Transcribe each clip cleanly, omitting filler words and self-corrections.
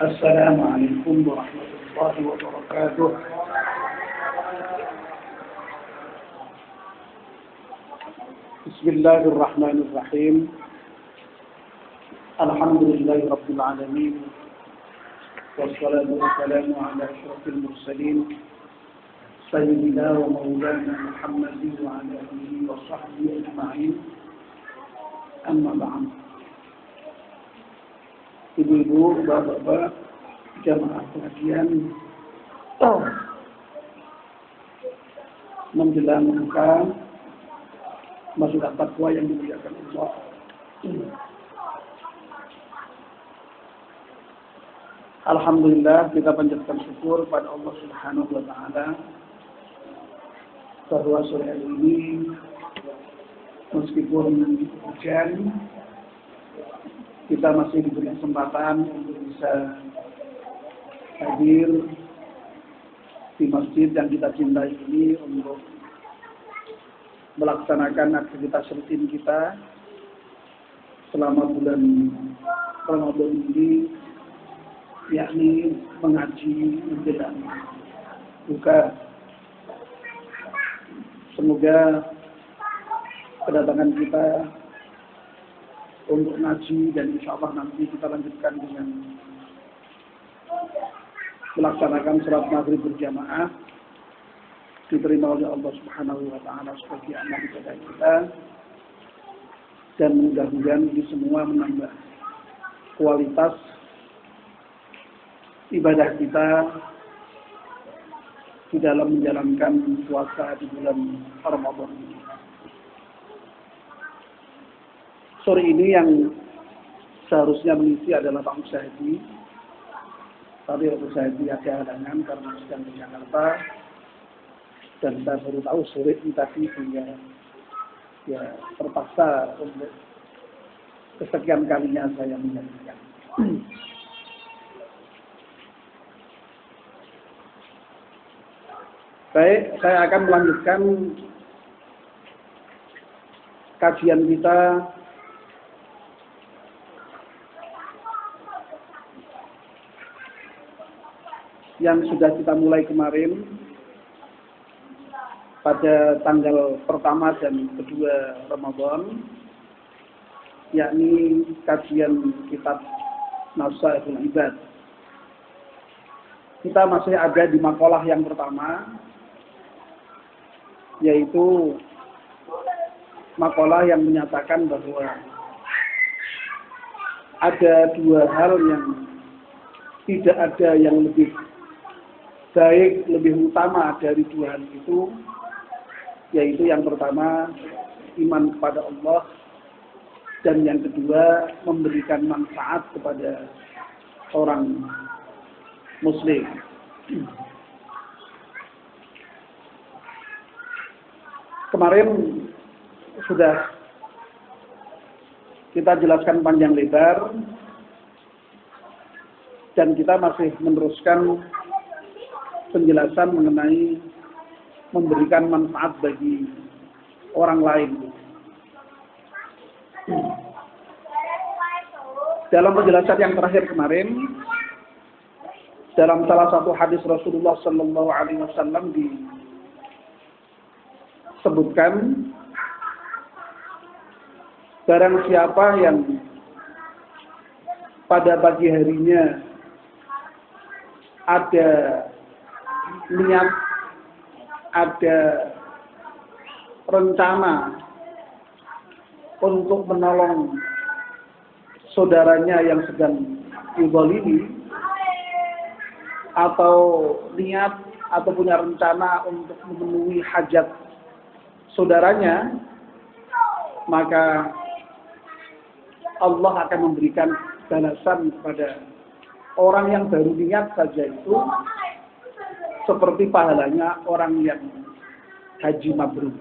Assalamualaikum warahmatullahi wabarakatuh. Bismillahirrahmanirrahim. Alhamdulillahi rabbil alamin. Wassalatu wassalamu ala asyrafil mursalin sayyidina wa maulana Muhammadin wa ala alihi wa sahbihi ajma'in. Amma ba'd. Ibu-ibu, bapak-bapak, jamaah pengajian menjelang buka masyarakat takwa yang dimuliakan Allah. Alhamdulillah, kita panjatkan syukur pada Allah Subhanahu wa taala bahwa sore hari ini meskipun hujan, kita masih diberi kesempatan untuk bisa hadir di masjid yang kita cintai ini untuk melaksanakan aktivitas rutin kita selama bulan Ramadan ini, yakni mengaji menjelang buka. Semoga kedatangan kita untuk ngaji dan insya Allah nanti kita lanjutkan dengan melaksanakan salat maghrib berjamaah diterima oleh Allah Subhanahu wa taala sebagai amal ibadah kita, dan mudah-mudahan ini semua menambah kualitas ibadah kita di dalam menjalankan puasa di bulan Ramadan ini. Sore ini yang seharusnya mengisi adalah Pak Musahidi, tapi Pak Musahidi ada halangan karena sedang di Jakarta, dan saya baru tahu sore ini tadi, sehingga ya terpaksa untuk kesekian kalinya saya menyampaikan. Baik, saya akan melanjutkan kajian kita yang sudah kita mulai kemarin pada tanggal pertama dan kedua Ramadan, yakni kajian kitab Nasaihul Ibad. Kita masih ada di makalah yang pertama, yaitu makalah yang menyatakan bahwa ada dua hal yang tidak ada yang lebih baik, lebih utama dari dua hal itu, yaitu yang pertama iman kepada Allah, dan yang kedua memberikan manfaat kepada orang Muslim. Kemarin sudah kita jelaskan panjang lebar, dan kita masih meneruskan penjelasan mengenai memberikan manfaat bagi orang lain. Dalam penjelasan yang terakhir kemarin, dalam salah satu hadis Rasulullah Sallallahu Alaihi Wasallam disebutkan, barang siapa yang pada pagi harinya ada niat, ada rencana untuk menolong saudaranya yang sedang dizalimi, atau niat atau punya rencana untuk memenuhi hajat saudaranya, maka Allah akan memberikan balasan kepada orang yang baru niat saja itu seperti pahalanya orang yang haji mabrur.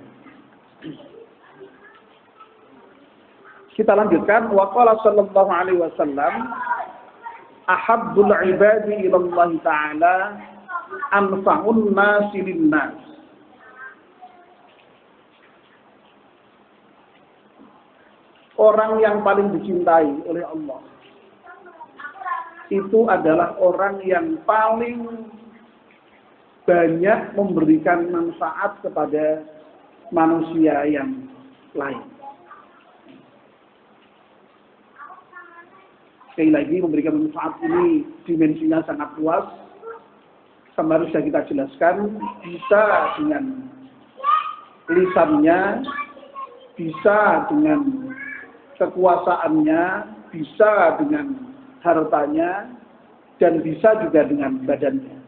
Kita lanjutkan. Wa qala sallallahu alaihi wasallam, ahabbul ibadi ila Allah taala anfa'un nasi linnas. Orang yang paling dicintai oleh Allah itu adalah orang yang paling banyak memberikan manfaat kepada manusia yang lain. Sekali lagi, memberikan manfaat ini dimensinya sangat luas. Kemarin sudah kita jelaskan, bisa dengan lisannya, bisa dengan kekuasaannya, bisa dengan hartanya, dan bisa juga dengan badannya.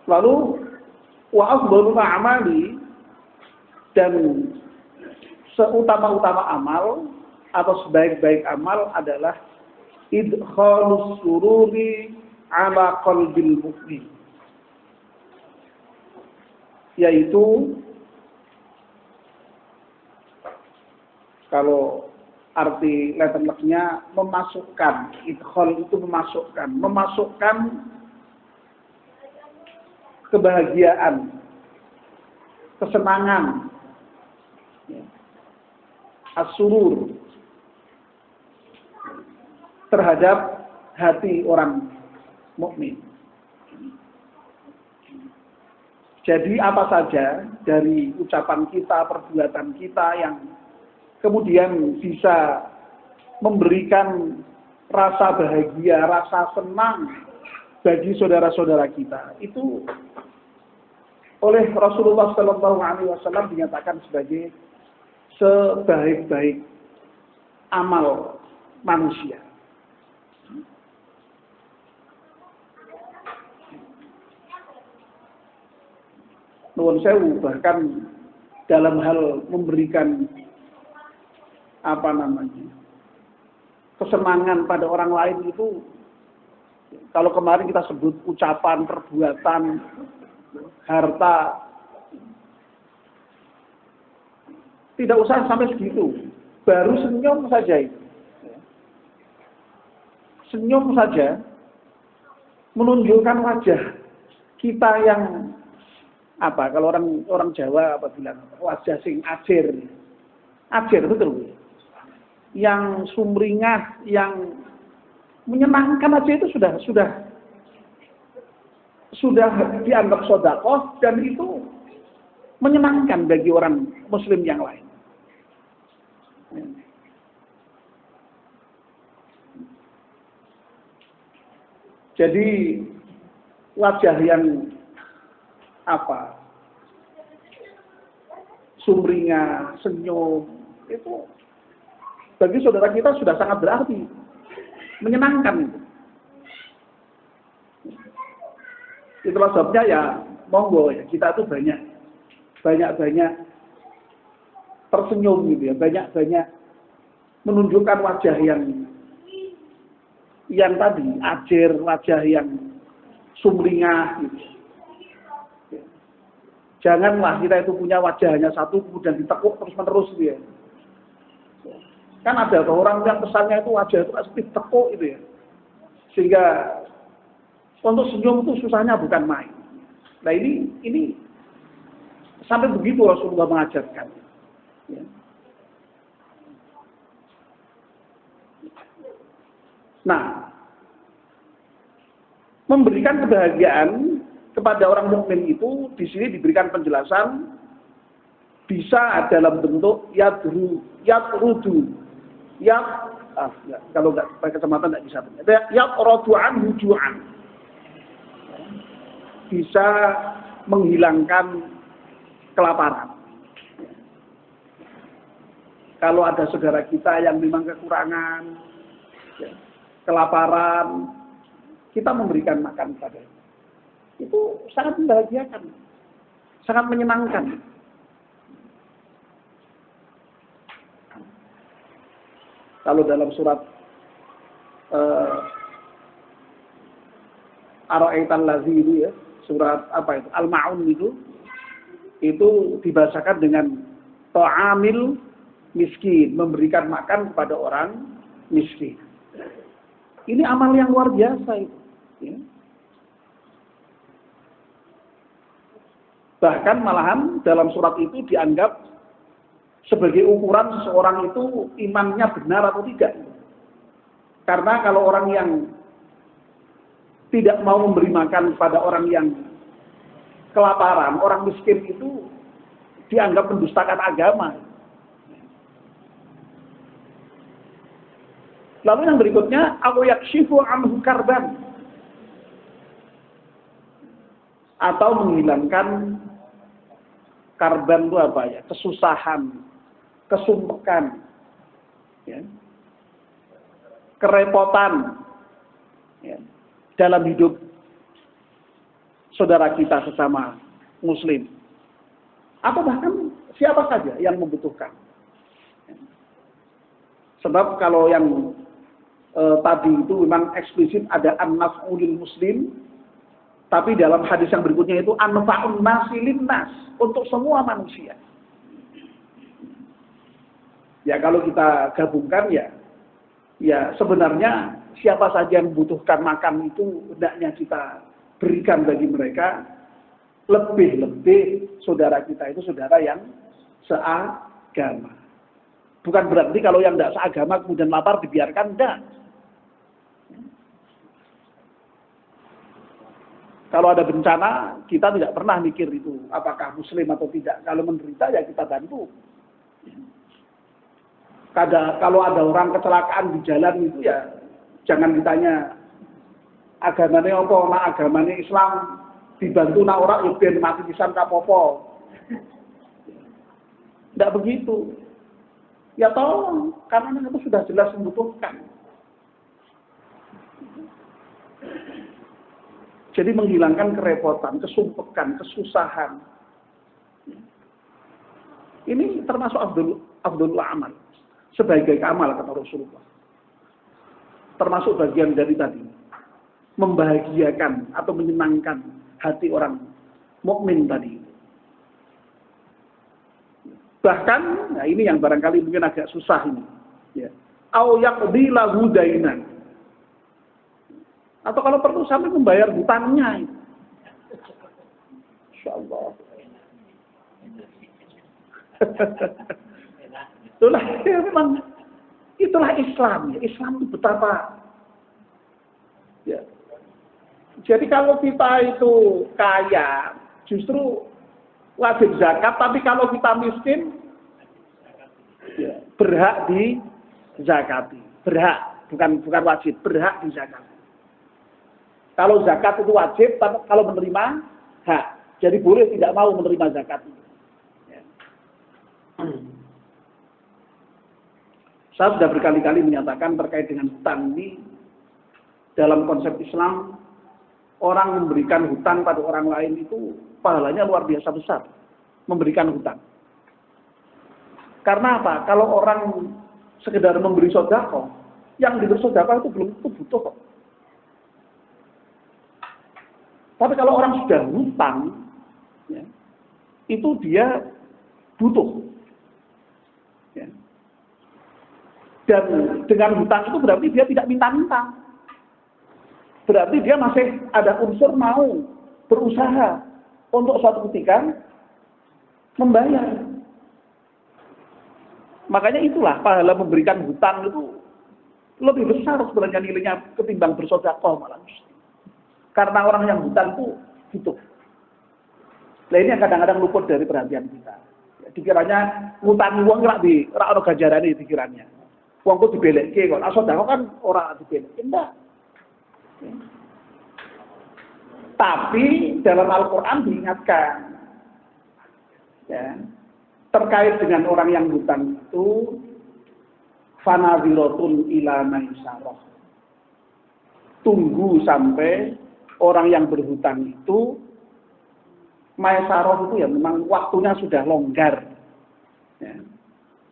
Lalu wa afdhalul a'mali, dan seutama-utama amal atau sebaik-baik amal adalah idkhalus sururi ala qalbil mu'min, yaitu kalau arti letternya memasukkan, idkhal itu memasukkan kebahagiaan, kesenangan, as-surur terhadap hati orang mukmin. Jadi apa saja dari ucapan kita, perbuatan kita yang kemudian bisa memberikan rasa bahagia, rasa senang bagi saudara-saudara kita, itu oleh Rasulullah SAW dinyatakan sebagai sebaik-baik amal manusia. Nuwun sewu, bahkan dalam hal memberikan kesenangan pada orang lain itu, kalau kemarin kita sebut ucapan, perbuatan, harta, tidak usah sampai segitu, baru senyum saja itu. Senyum saja menunjukkan wajah kita yang kalau orang Jawa bilang wajah sing ajer betul, yang sumringah, yang menyenangkan aja itu sudah dianggap sedekah, dan itu menyenangkan bagi orang muslim yang lain. Jadi wajah yang sumringah, senyum, itu bagi saudara kita sudah sangat berarti, menyenangkan. Itulah sebabnya ya, monggo ya, kita tuh banyak tersenyum gitu ya, banyak menunjukkan wajah yang tadi ajer, wajah yang sumringah gitu. Janganlah kita itu punya wajah hanya satu kemudian ditekuk terus-menerus gitu ya. Kan ada orang yang kesannya itu wajah itu seperti tekuk itu ya. Sehingga untuk senyum itu susahnya bukan main. Nah ini sampai begitu Rasulullah mengajarkan. Ya. Nah, memberikan kebahagiaan kepada orang mukmin itu di sini diberikan penjelasan bisa dalam bentuk yatrudu. Kalau nggak pakai kacamata nggak bisa. Yatradu anhu ju'an. Bisa menghilangkan kelaparan. Kalau ada saudara kita yang memang kekurangan, kelaparan, kita memberikan makan padanya. Itu sangat membahagiakan, sangat menyenangkan. Kalau dalam surat Ar-Ra'aital Ladzi itu ya, surat Al-Ma'un itu dibahasakan dengan ta'amil miskin, memberikan makan kepada orang miskin. Ini amal yang luar biasa itu. Ya. Bahkan malahan dalam surat itu dianggap sebagai ukuran seseorang itu imannya benar atau tidak. Karena kalau orang yang tidak mau memberi makan kepada orang yang kelaparan, orang miskin itu dianggap mendustakan agama. Lalu yang berikutnya, aw yakshifu anhu karban, atau menghilangkan karban itu apa ya? Kesusahan, kesumpekan, ya, kerepotan, ya, dalam hidup saudara kita sesama muslim. Atau bahkan siapa saja yang membutuhkan. Sebab kalau yang tadi itu memang eksplisit ada an-naf'ulil muslim, tapi dalam hadis yang berikutnya itu an-naf'un nasi linnas, untuk semua manusia. Ya kalau kita gabungkan ya sebenarnya siapa saja yang membutuhkan makan itu hendaknya kita berikan bagi mereka, lebih-lebih saudara kita itu saudara yang seagama. Bukan berarti kalau yang tidak seagama kemudian lapar dibiarkan, enggak. Kalau ada bencana, kita tidak pernah mikir itu apakah muslim atau tidak. Kalau menderita ya kita bantu. Kalau ada orang kecelakaan di jalan itu ya jangan ditanya agamanya apa, nak agamanya Islam, dibantu nak orang ya ben mati pisan kapopo. Tidak begitu. Ya tolong, karena itu sudah jelas membutuhkan. Jadi menghilangkan kerepotan, kesumpekan, kesusahan. Ini termasuk afdhul amal. Sebagai amal kata Rasulullah. Termasuk bagian dari tadi. Membahagiakan atau menyenangkan hati orang mukmin tadi. Bahkan, nah ini yang barangkali mungkin agak susah ini. Ya. Au yaqdi lahu dainan. Atau kalau perlu sampai membayar hutangnya. Insyaallah. Itulah ya, memang itulah Islam. Ya. Islam itu betapa. Ya. Jadi kalau kita itu kaya, justru wajib zakat. Tapi kalau kita miskin, ya, berhak di zakati. Berhak, bukan wajib, berhak di zakati. Kalau zakat itu wajib, kalau menerima hak. Jadi boleh tidak mau menerima zakat itu. Ya. Saya sudah berkali-kali menyatakan terkait dengan hutang ini, dalam konsep Islam, orang memberikan hutang pada orang lain itu pahalanya luar biasa besar. Memberikan hutang. Karena apa? Kalau orang sekedar memberi sedekah, yang diberi sedekah itu belum tentu butuh kok. Tapi kalau orang sudah hutang, ya, itu dia butuh. Ya. Dan dengan hutang itu berarti dia tidak minta-minta. Berarti dia masih ada unsur mau berusaha untuk suatu ketika membayar. Makanya itulah pahala memberikan hutang itu lebih besar sebenarnya nilainya ketimbang bersedekah malah. Karena orang yang hutang itu butuh. Nah ini yang kadang-kadang luput dari perhatian kita. Ya, dikiranya ngutangi uang di rak ono ganjarane pikirannya. Uang kok dibelekke kok. Sedekah kan ora dibelekke, enggak. Ya. Tapi dalam Al-Qur'an diingatkan ya, terkait dengan orang yang hutang itu fanadhiratun ila maisarah. Tunggu sampai orang yang berhutang itu maisarah itu ya memang waktunya sudah longgar. Ya.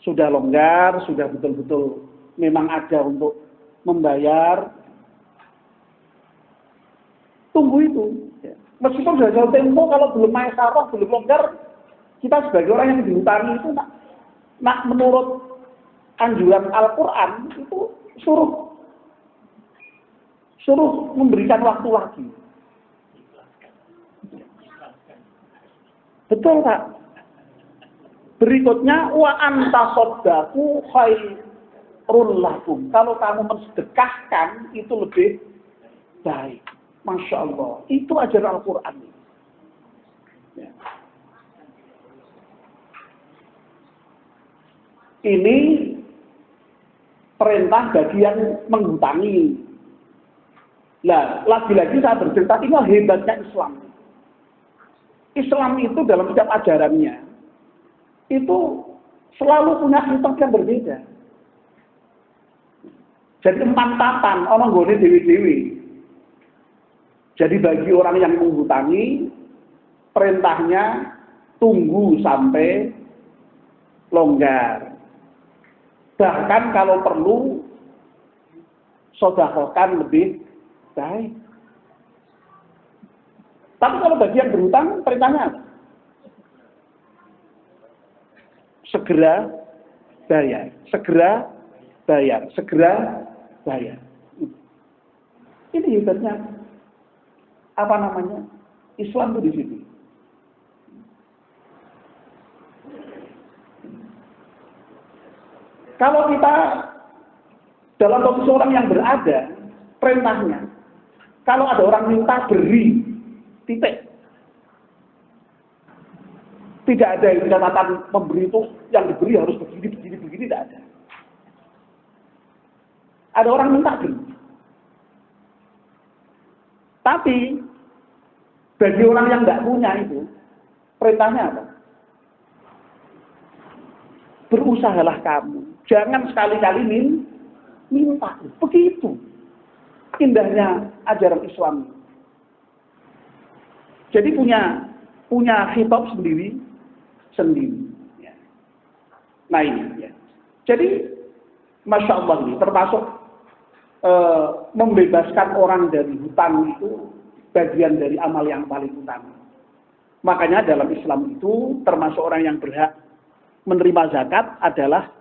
Sudah longgar, sudah betul-betul memang ada untuk membayar. Tunggu itu. Ya. Meskipun sudah jauh tempo, kalau belum maisarah, belum longgar, kita sebagai orang yang dihutangi itu nak menurut anjuran Al-Quran itu suruh memberikan waktu lagi. Betul Pak. Berikutnya wa antasaddaqu khairul lakum. Kalau kamu mensedekahkan itu lebih baik. Masya Allah. Itu ajaran Al-Quran. Ya. Ini perintah bagi yang menghutangi. Nah, lagi-lagi saya bercerita, ini hebatnya Islam. Islam itu dalam setiap ajarannya, itu selalu punya metode yang berbeda. Jadi empantapan, orang nggone dewi-dewi. Jadi bagi orang yang menghutangi, perintahnya tunggu sampai longgar. Bahkan kalau perlu, sedekahkan lebih baik. Tapi kalau bagi yang berhutang, perintahnya apa? Segera bayar, segera bayar, segera bayar. Ini hebatnya apa namanya? Islam itu di situ. Kalau kita dalam posisi orang yang berada, perintahnya, kalau ada orang minta beri, titik. Tidak ada catatan memberi itu yang diberi harus begini, tidak ada. Ada orang minta beri. Tapi bagi orang yang tidak punya itu, perintahnya apa? Berusahalah kamu. Jangan sekali-kali minta. Begitu indahnya ajaran Islam. Jadi punya khitab sendiri. Ya. Nah ini ya. Jadi Masya Allah ini termasuk membebaskan orang dari hutang itu bagian dari amal yang paling utama. Makanya dalam Islam itu termasuk orang yang berhak menerima zakat adalah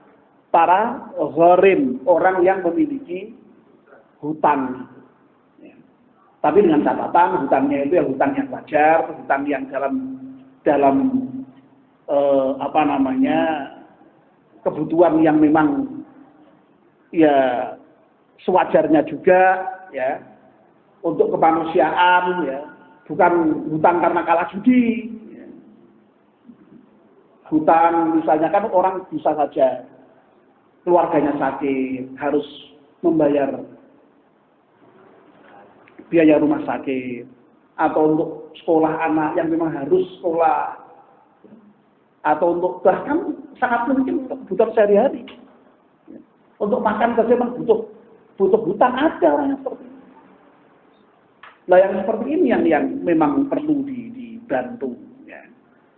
para gharim, orang yang memiliki hutang. Ya. Tapi dengan catatan hutangnya itu ya hutang yang wajar, hutang yang dalam apa namanya kebutuhan yang memang ya sewajarnya juga ya untuk kemanusiaan ya, bukan hutang karena kalah judi. Ya. Hutang misalnya kan orang bisa saja keluarganya sakit, harus membayar biaya rumah sakit, atau untuk sekolah anak yang memang harus sekolah, atau untuk bahkan sangat mungkin untuk kebutuhan sehari-hari. Untuk makan saja memang butuh hutang, ada orang yang seperti ini. Nah yang seperti ini yang memang perlu dibantu. Ya.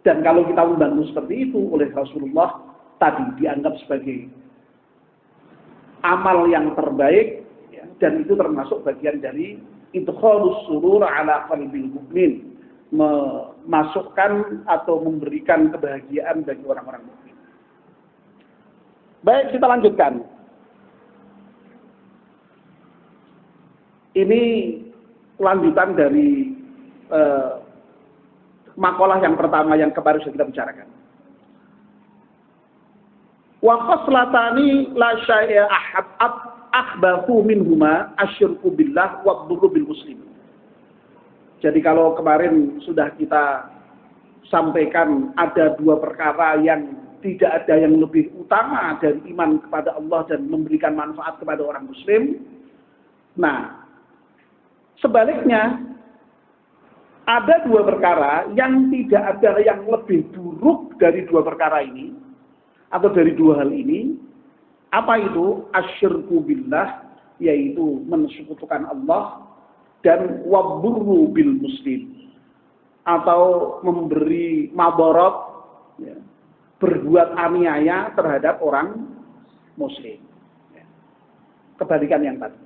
Dan kalau kita membantu seperti itu oleh Rasulullah tadi dianggap sebagai amal yang terbaik ya, dan itu termasuk bagian dari idkhalus surur ala qalbil mukmin, memasukkan atau memberikan kebahagiaan bagi orang-orang mukmin. Baik, kita lanjutkan. Ini lanjutan dari makalah yang pertama yang kemarin sudah kita bicarakan. Wa khaslatani la syai'a akhbathu minhuma asyirku billah wa dhurru bil muslim. Jadi kalau kemarin sudah kita sampaikan ada dua perkara yang tidak ada yang lebih utama dari iman kepada Allah dan memberikan manfaat kepada orang muslim. Nah, sebaliknya ada dua perkara yang tidak ada yang lebih buruk dari dua perkara ini atau dari dua hal ini. Apa itu? Asyirku billah, yaitu mensekutukan Allah, dan wabburru bil muslim, atau memberi madarat ya, berbuat aniaya terhadap orang muslim ya. Kebalikan yang tadi.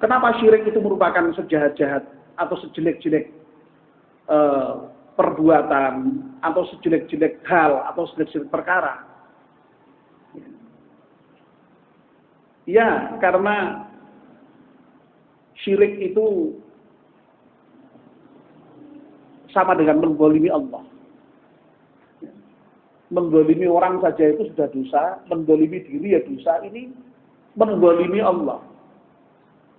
Kenapa syirik itu merupakan sejahat-jahat atau sejelek-jelek perbuatan atau sejelek-jelek hal atau sejelek-jelek perkara? Ya, karena syirik itu sama dengan menzalimi Allah. Menzalimi orang saja itu sudah dosa, menzalimi diri ya dosa, ini menzalimi Allah.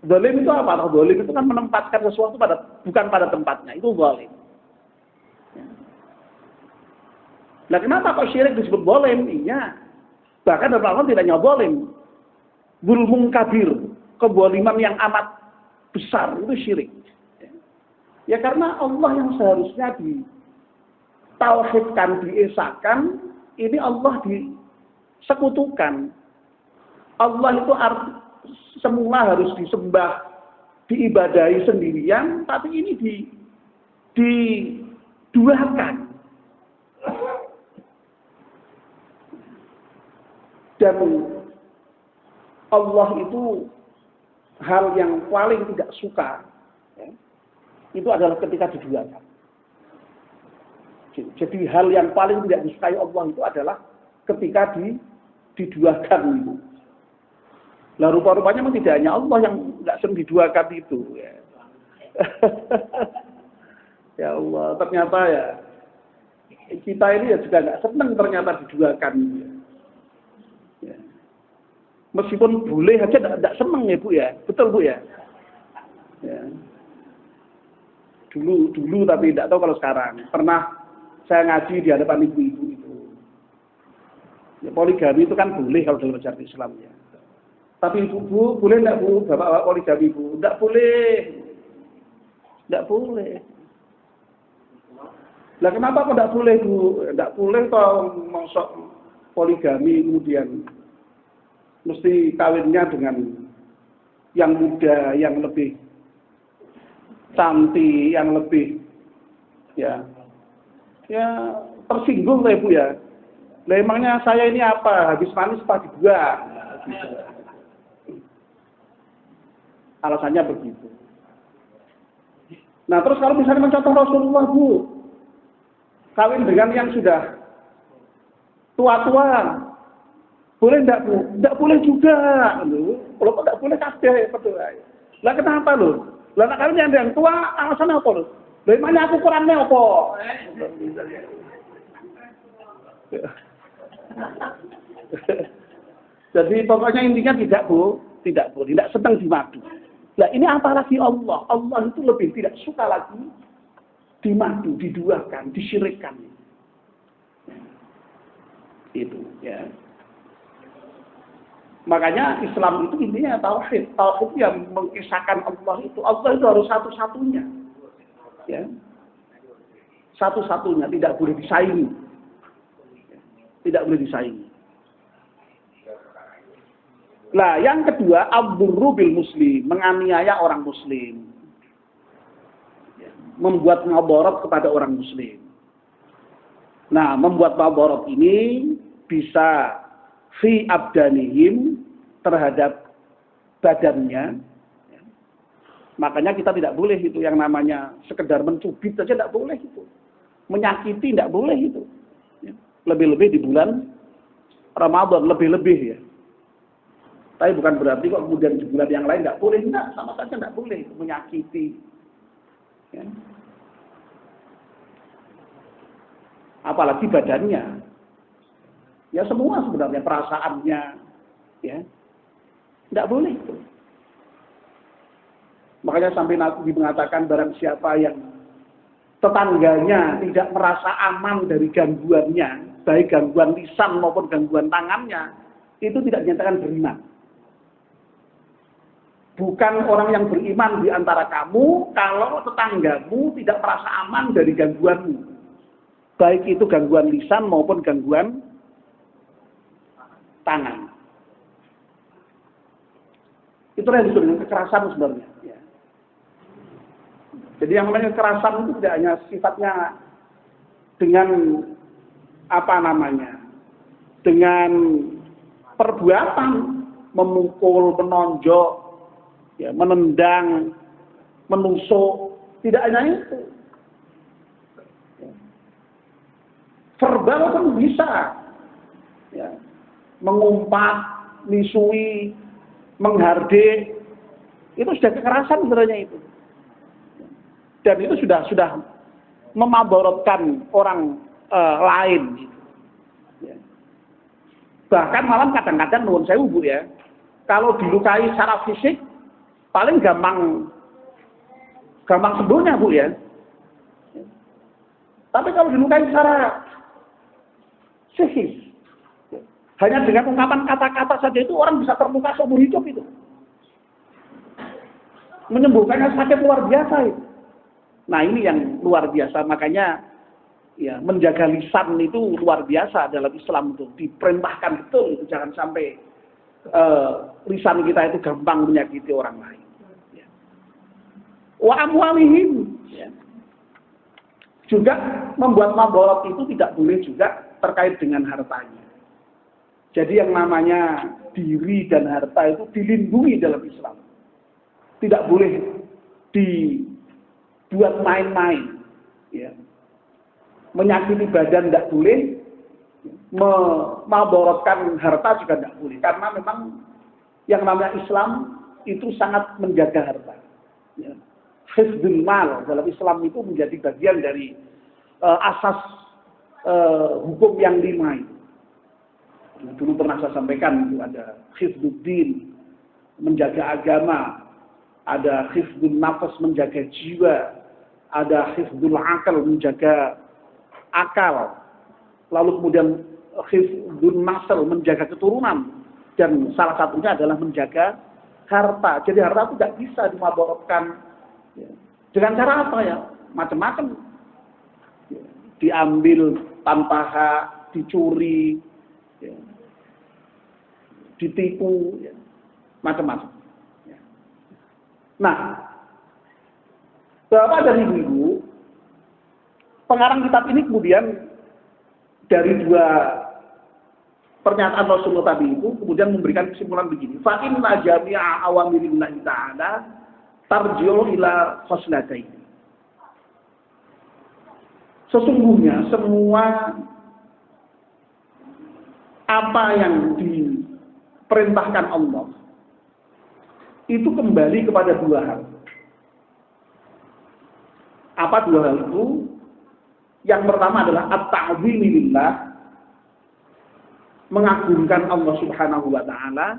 Zalim itu apa? Zalim itu kan menempatkan sesuatu bukan pada tempatnya, itu zalim. Nah, kenapa kok syirik disebut zalim? Iya. Bahkan dalam Al-Quran tidak hanya zalim. Zulmun kabir, kezaliman yang amat besar, itu syirik. Ya karena Allah yang seharusnya ditauhidkan, diesakan, ini Allah disekutukan. Allah itu semula harus disembah, diibadahi sendirian, tapi ini diduakan. Dan Allah itu hal yang paling tidak suka, ya, itu adalah ketika diduakan. Jadi hal yang paling tidak disukai Allah itu adalah ketika diduakan itu. Lah rupa-rupanya memang tidak hanya Allah yang nggak sering diduakan itu. Ya. Ya Allah, ternyata ya kita ini ya juga nggak senang ternyata diduakan. Ya. Meskipun boleh aja nggak senang ya Bu ya, betul Bu ya. Ya. Dulu tapi tidak tahu kalau sekarang. Pernah saya ngaji di hadapan ibu-ibu itu. Ya, poligami itu kan boleh kalau dalam ajaran Islam ya. Tapi ibu, boleh enggak Bu, bapak poligami Bu? Enggak boleh. Enggak boleh. Lah kenapa kok enggak boleh Bu? Enggak boleh toh masuk poligami kemudian mesti kawinnya dengan yang muda, yang lebih cantik, yang lebih ya tersinggung lah Ibu ya. Lah emangnya saya ini apa? Habis manis apa dibuang? Alasannya begitu. Nah terus kalau misalnya mencontoh Rasulullah Bu, kawin dengan yang sudah tua-tua, boleh enggak Bu? Enggak boleh juga. Kalau enggak boleh kabeh betul. Lah kenapa lho? Lah nek kawin yang tua alasannya apa lho? Lah emangnya aku kurangnya apa? Jadi pokoknya intinya tidak Bu, tidak senang dimadu. Nah ini apalagi Allah. Allah itu lebih tidak suka lagi dimadu, diduakan, disyirikkan. Itu ya. Makanya Islam itu intinya tauhid. Tauhid yang mengisahkan Allah itu. Allah itu harus satu-satunya. Ya. Satu-satunya, tidak boleh disaingi. Tidak boleh disaingi. Nah, yang kedua, ad-durru bil muslim, menganiaya orang muslim. Membuat mudarat kepada orang muslim. Nah, membuat mudarat ini bisa fi abdanihim, terhadap badannya. Makanya kita tidak boleh itu yang namanya sekedar mencubit saja tidak boleh itu. Menyakiti tidak boleh itu. Lebih-lebih di bulan Ramadan, lebih-lebih ya. Tapi bukan berarti kok kemudian di bulan yang lain tidak boleh. Enggak, sama saja tidak boleh menyakiti. Ya. Apalagi badannya. Ya semua sebenarnya perasaannya. Ya. Tidak boleh itu. Makanya sampai Nabi mengatakan barang siapa yang tetangganya tidak merasa aman dari gangguannya, baik gangguan lisan maupun gangguan tangannya, itu tidak dinyatakan beriman. Bukan orang yang beriman di antara kamu kalau tetanggamu tidak merasa aman dari gangguanmu. Baik itu gangguan lisan maupun gangguan tangan. Itu yang disebut dengan kekerasan sebenarnya. Ya. Jadi yang namanya kekerasan itu tidak hanya sifatnya dengan apa namanya, dengan perbuatan memukul, menonjok, ya, menendang, menusuk, tidak hanya itu. Ya. Verbal kan bisa, ya. Mengumpat, misui, menghardik, itu sudah kekerasan sebenarnya itu. Dan itu sudah memaborotkan orang lain. Ya. Bahkan malam kadang-kadang nuwun sewu Bu ya, kalau dilukai secara fisik paling gampang sembuhnya Bu ya. Tapi kalau dilukai secara psikis, hanya dengan ungkapan kata-kata saja itu orang bisa terluka seumur hidup itu. Menyembuhkannya sakit luar biasa itu. Nah ini yang luar biasa, makanya ya menjaga lisan itu luar biasa dalam Islam itu. Diperintahkan betul itu, jangan sampai lisan kita itu gampang menyakiti orang lain. Ya. Wa amwalihim. Ya. Juga membuat maborot itu tidak boleh juga terkait dengan hartanya. Jadi yang namanya diri dan harta itu dilindungi dalam Islam. Tidak boleh dibuat main-main. Ya. Menyakiti badan tidak boleh, memaborotkan harta juga tidak boleh. Karena memang yang namanya Islam itu sangat menjaga harta. Ya. Hifdzul mal dalam Islam itu menjadi bagian dari asas hukum yang 5 itu. Dulu pernah saya sampaikan itu ada hifdzuddin, menjaga agama, ada hifdzun nafas, menjaga jiwa, ada hifdzul akal, menjaga akal, lalu kemudian hifdzun nasl, menjaga keturunan, dan salah satunya adalah menjaga harta. Jadi harta itu tidak bisa dimaborotkan. Dengan cara apa ya? Macam-macam. Diambil tanpa hak, dicuri, ya, ditipu, ya, macam-macam. Ya. Nah, Bapak dan Ibu, pengarang kitab ini kemudian dari 2 pernyataan Rasulullah tadi itu kemudian memberikan kesimpulan begini. Fa inna jami'a awamirillahi ta'ala tarji'u ila khoslatayn. Sesungguhnya semua apa yang diperintahkan Allah itu kembali kepada 2 hal. Apa 2 hal itu? Yang pertama adalah at-ta'zimi lillah, mengagungkan Allah Subhanahu wa taala,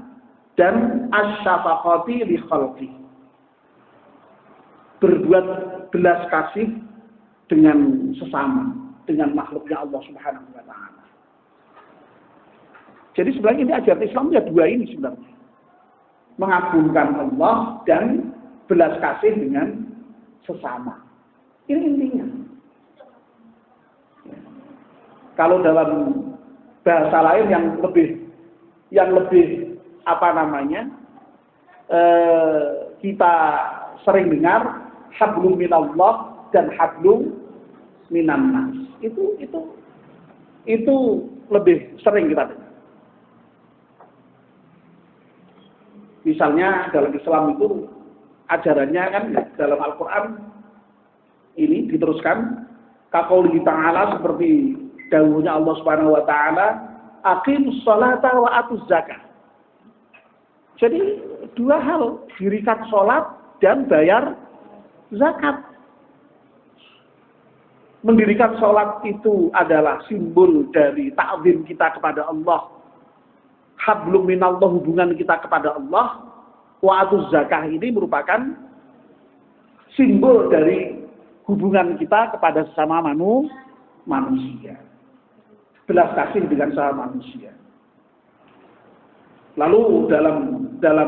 dan asy-syafaqati li khalqi, berbuat belas kasih dengan sesama, dengan makhluknya Allah Subhanahu wa taala. Jadi sebenarnya ini ajaran Islam ya 2 ini sebenarnya. Mengagungkan Allah dan belas kasih dengan sesama. Ini intinya. Ya. Kalau dalam bahasa lain yang lebih apa namanya? Kita sering dengar hablum minallah dan hablum minan nas. Itu lebih sering kita dengar. Misalnya dalam Islam itu ajarannya kan dalam Al-Quran ini diteruskan kaqaulihi ta'ala, seperti dawuhnya Allah Subhanahu wa taala, aqimus sholata wa atuz zakah. Jadi 2 hal, dirikan sholat dan bayar zakat. Mendirikan sholat itu adalah simbol dari ta'zim kita kepada Allah. Hablum minallah, hubungan kita kepada Allah. Wa atuz zakah ini merupakan simbol dari hubungan kita kepada sesama manusia. Belas kasih dengan sesama manusia. Lalu dalam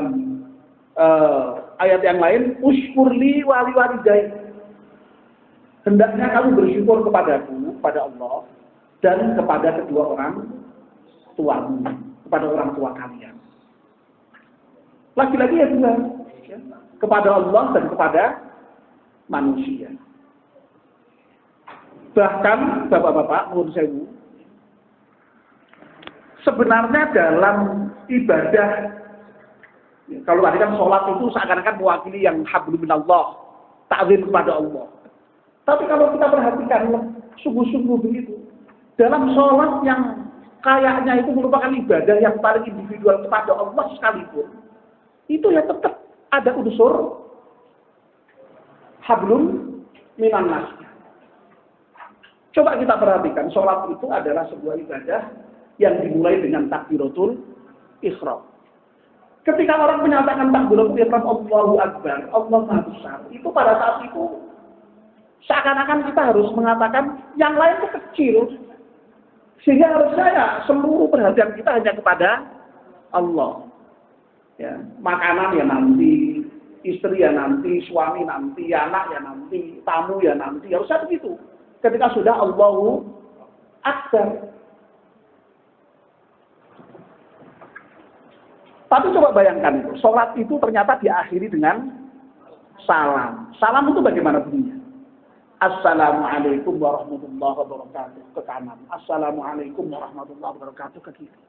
ayat yang lain, usykurli wali walidayk. Hendaknya kamu bersyukur kepadaku, kepada Allah, dan kepada kedua orang tuamu, kepada orang tua kalian. Lagi-lagi ya 2, kepada Allah dan kepada manusia. Bahkan bapak-bapak, menurut saya, sebenarnya dalam ibadah, kalau tadi kan sholat itu seakan-akan mewakili yang hablum minallah, ta'zim kepada Allah. Tapi kalau kita perhatikan sungguh-sungguh begitu, dalam sholat yang kayaknya itu merupakan ibadah yang paling individual kepada Allah sekalipun, itu ya tetap ada unsur hablum minan nas. Coba kita perhatikan, sholat itu adalah sebuah ibadah yang dimulai dengan takbiratul ihram. Ketika orang menyatakan takbiratul ihram, Allahu Akbar, Allah Maha Besar, itu pada saat itu seakan-akan kita harus mengatakan yang lain itu kecil. Sehingga harusnya ya seluruh perhatian kita hanya kepada Allah. Ya, makanan ya nanti, istri ya nanti, suami nanti, anak ya nanti, tamu ya nanti, harusnya begitu. Ketika sudah Allahu Akbar. Tapi coba bayangkan itu, sholat itu ternyata diakhiri dengan salam. Salam itu bagaimana bunyinya? Assalamualaikum warahmatullahi wabarakatuh ke kanan. Assalamualaikum warahmatullahi wabarakatuh ke kiri.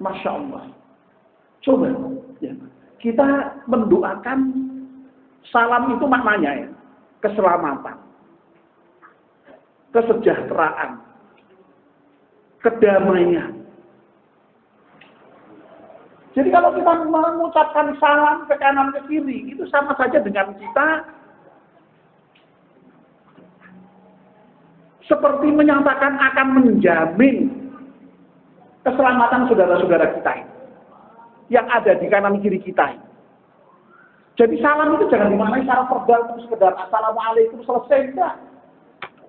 Masya Allah. Coba ya. Kita mendoakan salam itu maknanya ya, keselamatan, kesejahteraan, kedamaian. Jadi kalau kita mengucapkan salam ke kanan ke kiri, itu sama saja dengan kita seperti menyatakan akan menjamin keselamatan saudara-saudara kita yang ada di kanan kiri kita. Jadi salam itu jangan dimaknai secara verbal, sekedar assalamualaikum selesai, enggak.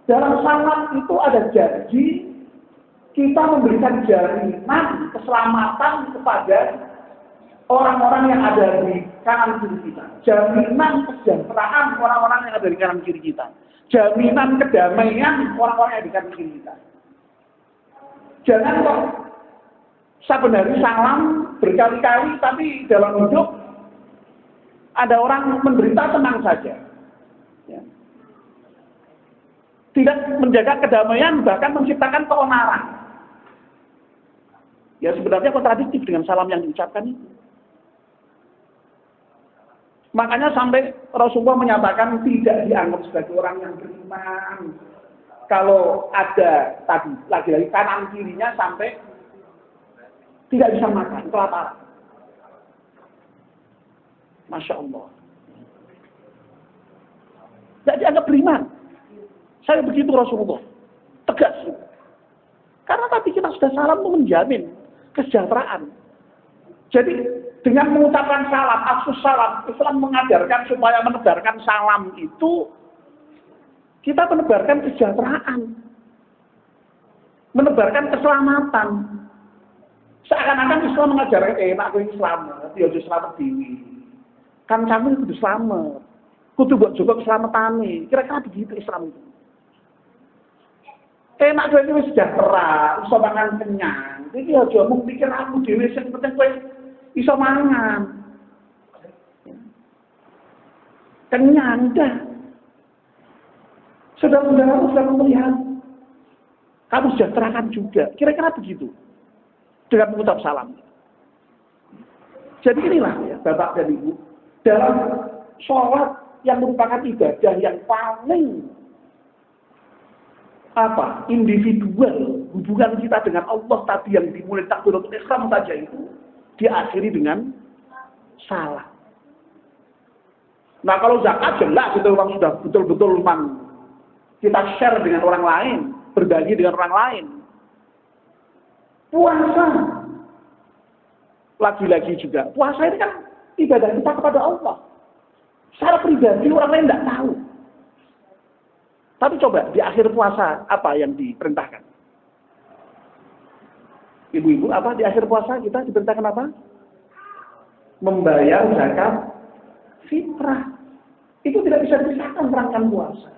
Dalam salam itu ada janji kita memberikan jaminan keselamatan kepada orang-orang yang ada di kanan kiri kita. Jaminan kesejahteraan orang-orang yang ada di kanan kiri kita. Jaminan kedamaian orang-orang yang ada di kanan kiri kita. Jangan kok saben hari salam berkali-kali tapi dalam hidup ada orang menderita tenang saja. Ya. Tidak menjaga kedamaian, bahkan menciptakan keonaran. Ya sebenarnya kontradiktif dengan salam yang diucapkan itu. Makanya sampai Rasulullah menyatakan tidak dianggap sebagai orang yang beriman kalau ada tadi lagi-lagi kanan kirinya sampai tidak bisa makan, kelaparan. Masya Allah. Tidak dianggap beriman. Saya begitu Rasulullah. Tegas. Karena tadi kita sudah salam itu menjamin kesejahteraan. Jadi dengan mengucapkan salam, afsus salam, Islam mengajarkan supaya menebarkan salam itu kita menebarkan kesejahteraan. Menebarkan keselamatan. Seakan-akan Islam mengajarkan, aku ini selamat, ya harus selamat diri. Kan kamu kudu selamat. Kudu buat juga keselamatan. Kira-kira begitu Islam itu. Enak kowe iki sejahtera, iso mangan kenyang. Iki aja mung pikir aku dhewe sing penting kowe iso mangan. Kenyang dah. Saudara-saudara sudah melihat kamu sejahterakan juga. Kira-kira begitu. Dengan mengucap salam. Jadi inilah ya Bapak dan Ibu, dalam sholat yang merupakan ibadah yang paling individual, hubungan kita dengan Allah tadi yang dimulai takbiratul ihram saja itu diakhiri dengan salam. Nah kalau zakat jelas itu orang sudah betul-betul memang kita share dengan orang lain, berbagi dengan orang lain. Puasa, lagi-lagi juga. Puasa ini kan ibadah kita kepada Allah. Secara pribadi orang lain tidak tahu. Tapi coba di akhir puasa apa yang diperintahkan? Ibu-ibu apa di akhir puasa kita diperintahkan apa? Membayar zakat fitrah. Itu tidak bisa dipisahkan rangkaian puasa.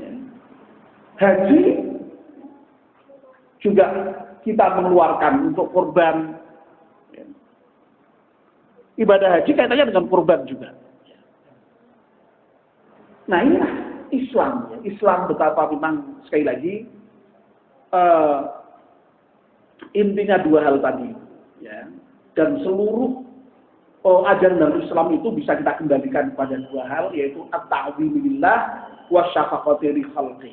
Ya. Haji juga kita mengeluarkan untuk kurban. Ibadah haji kaitannya dengan kurban juga. Nah inilah Islam. Islam betapa memang sekali lagi intinya dua hal tadi. Ya. Dan seluruh ajaran dalam Islam itu bisa kita kembalikan pada dua hal, yaitu at-ta'zimu lillah wa syafaqati li khalqi.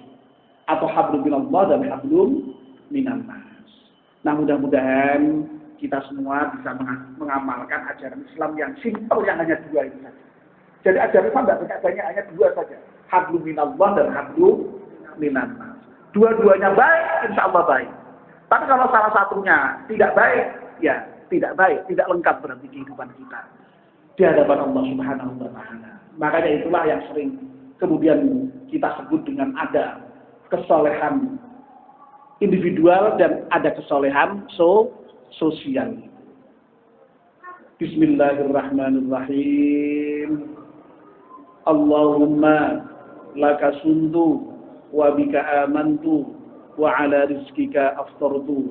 Atau hablum minallah dan hablum minan nas. Nah mudah-mudahan kita semua bisa mengamalkan ajaran Islam yang simpel yang hanya dua itu saja. Jadi ajaran Islam tidak banyak, hanya dua saja. Hablu minallah dan hablu minannas. Dua-duanya baik, insya Allah baik. Tapi kalau salah satunya tidak baik, ya tidak baik, tidak lengkap berarti kehidupan kita di hadapan Allah Subhanahu wa Ta'ala. Makanya itulah yang sering kemudian kita sebut dengan ada kesolehan individual dan ada kesolehan sosial. Bismillahirrahmanirrahim. Allahumma laka suntu wa bika amantu wa ala rizkika aftartu